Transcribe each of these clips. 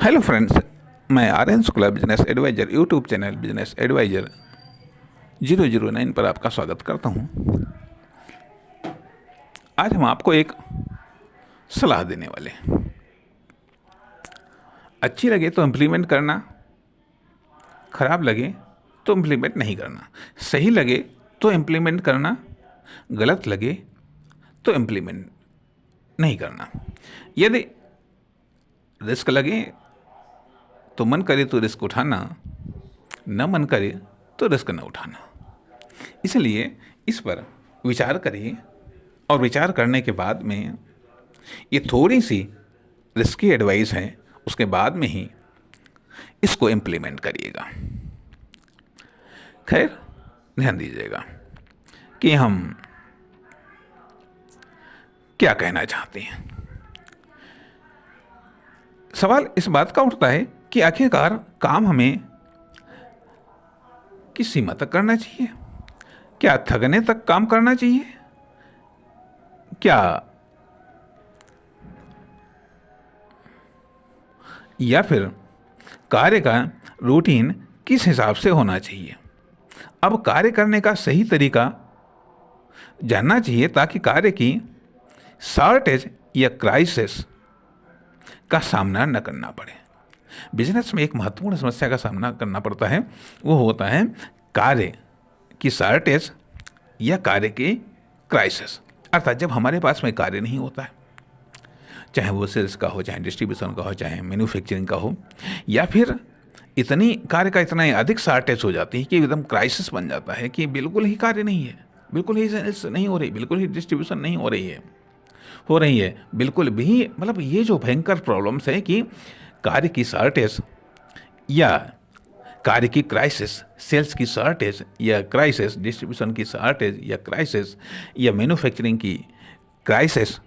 Hello friends, मैं Aryan Shukla business advisor YouTube channel business advisor 009 पर आपका स्वागत करता हूं। आज हम आपको एक सलाह देने वाले हैं। अच्छी लगे तो इम्प्लीमेंट करना, खराब लगे तो इम्प्लीमेंट नहीं करना, सही लगे तो इम्प्लीमेंट करना, गलत लगे तो इम्प्लीमेंट नहीं करना। यदि रिस्क लगे तो मन करे तो रिस्क उठाना, न मन करे तो रिस्क न उठाना। इसलिए इस पर विचार करिए और विचार करने के बाद में ये थोड़ी सी रिस्की एडवाइस है, उसके बाद में ही इसको इम्प्लीमेंट करिएगा। खैर, ध्यान दीजिएगा कि हम क्या कहना चाहते हैं। सवाल इस बात का उठता है कि आखिरकार काम हमें किस सीमा तक करना चाहिए। क्या थकने तक काम करना चाहिए? क्या या फिर कार्य का रूटीन किस हिसाब से होना चाहिए? अब कार्य करने का सही तरीका जानना चाहिए ताकि कार्य की शॉर्टेज या क्राइसिस का सामना न करना पड़े। बिजनेस में एक महत्वपूर्ण समस्या का सामना करना पड़ता है, वो होता है कार्य की शॉर्टेज या कार्य की क्राइसिस। अर्थात जब हमारे पास में कार्य नहीं होता है, चाहे वो सेल्स का हो, चाहे डिस्ट्रीब्यूशन का हो, चाहे मैन्युफैक्चरिंग का हो, या फिर इतनी कार्य का इतना अधिक शॉर्टेज हो जाती है कि एकदम क्राइसिस बन जाता है कि बिल्कुल ही कार्य नहीं है, बिल्कुल ही सेल्स नहीं हो रही, बिल्कुल ही डिस्ट्रीब्यूशन नहीं हो रही है बिल्कुल भी। मतलब ये जो भयंकर प्रॉब्लम्स है कि कार्य की शॉर्टेज या कार्य की क्राइसिस, सेल्स की शॉर्टेज या क्राइसिस, डिस्ट्रीब्यूशन की शॉर्टेज या क्राइसिस, या मैन्युफैक्चरिंग की क्राइसिस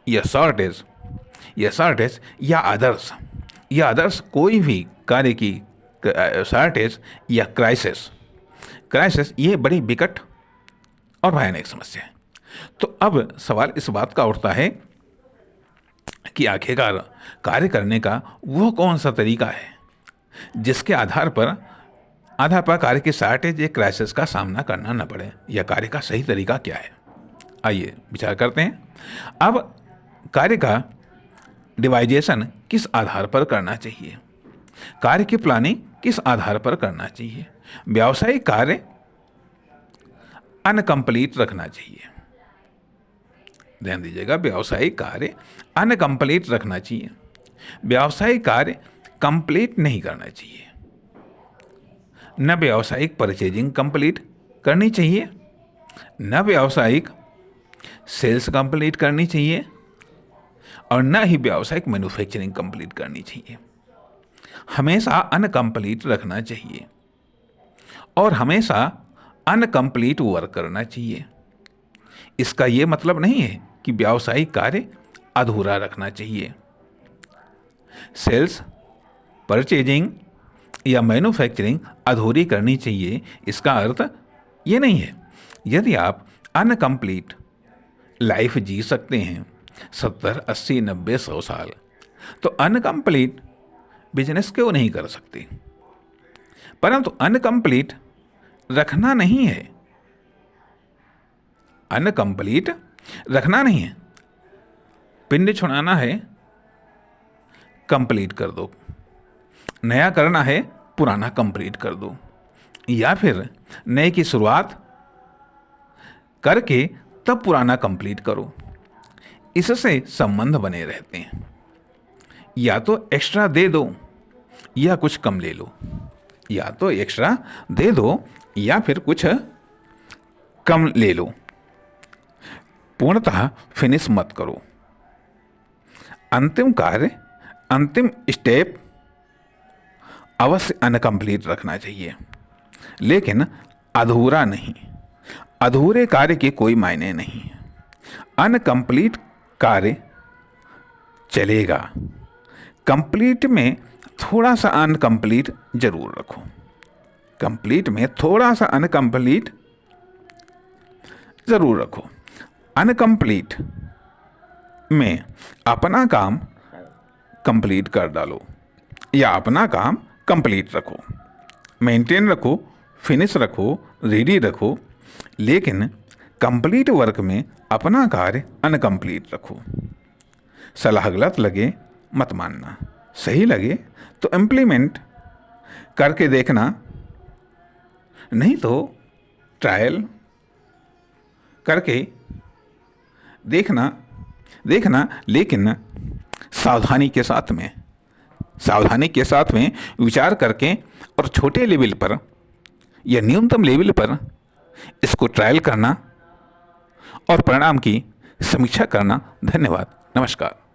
या शॉर्टेज या अदर्स कोई भी कार्य की शॉर्टेज या क्राइसिस ये बड़ी विकट और भयानक समस्या है। तो अब सवाल इस बात का उठता है कि आखिरकार कार्य करने का वो कौन सा तरीका है जिसके आधार पर कार्य के शॉर्टेज या क्राइसिस का सामना करना न पड़े, या कार्य का सही तरीका क्या है। आइए विचार करते हैं। अब कार्य का डिवाइजेशन किस आधार पर करना चाहिए, कार्य की प्लानिंग किस आधार पर करना चाहिए। व्यावसायिक कार्य अनकंप्लीट रखना चाहिए। ध्यान दीजिएगा, व्यावसायिक कार्य अनकंप्लीट रखना चाहिए। व्यावसायिक कार्य कंप्लीट नहीं करना चाहिए। न व्यावसायिक परचेजिंग कंप्लीट करनी चाहिए, न व्यावसायिक सेल्स कंप्लीट करनी चाहिए, और न ही व्यावसायिक मैन्युफैक्चरिंग कंप्लीट करनी चाहिए। हमेशा अनकंप्लीट रखना चाहिए और हमेशा अनकंप्लीट वर्क करना चाहिए। इसका ये मतलब नहीं है कि व्यावसायिक कार्य अधूरा रखना चाहिए। सेल्स, परचेजिंग या मैन्युफैक्चरिंग अधूरी करनी चाहिए, इसका अर्थ ये नहीं है। यदि आप अनकंप्लीट लाइफ जी सकते हैं 70, 80, 90, 100 साल, तो अनकंप्लीट बिजनेस क्यों नहीं कर सकते? परंतु अनकंप्लीट रखना नहीं है, अनकंप्लीट रखना नहीं है। पिंड छुड़ाना है, कंप्लीट कर दो। नया करना है, पुराना कंप्लीट कर दो। या फिर नए की शुरुआत करके तब पुराना कंप्लीट करो। इससे संबंध बने रहते हैं। या तो एक्स्ट्रा दे दो या कुछ कम ले लो, या तो एक्स्ट्रा दे दो या फिर कुछ कम ले लो। पूर्णतः फिनिश मत करो। अंतिम कार्य, अंतिम स्टेप अवश्य अनकंप्लीट रखना चाहिए, लेकिन अधूरा नहीं। अधूरे कार्य के कोई मायने नहीं। अनकंप्लीट कार्य चलेगा, कंप्लीट में थोड़ा सा अनकंप्लीट जरूर रखो। कंप्लीट में थोड़ा सा अनकंप्लीट जरूर रखो। अनकंप्लीट में अपना काम कंप्लीट कर डालो। या अपना काम कंप्लीट रखो, मेंटेन रखो, फिनिश रखो, रेडी रखो, लेकिन कंप्लीट वर्क में अपना कार्य अनकंप्लीट रखो। सलाह गलत लगे मत मानना, सही लगे तो इम्प्लीमेंट करके देखना, नहीं तो ट्रायल करके देखना, लेकिन सावधानी के साथ में विचार करके और छोटे लेवल पर या न्यूनतम लेवल पर इसको ट्रायल करना और परिणाम की समीक्षा करना। धन्यवाद, नमस्कार।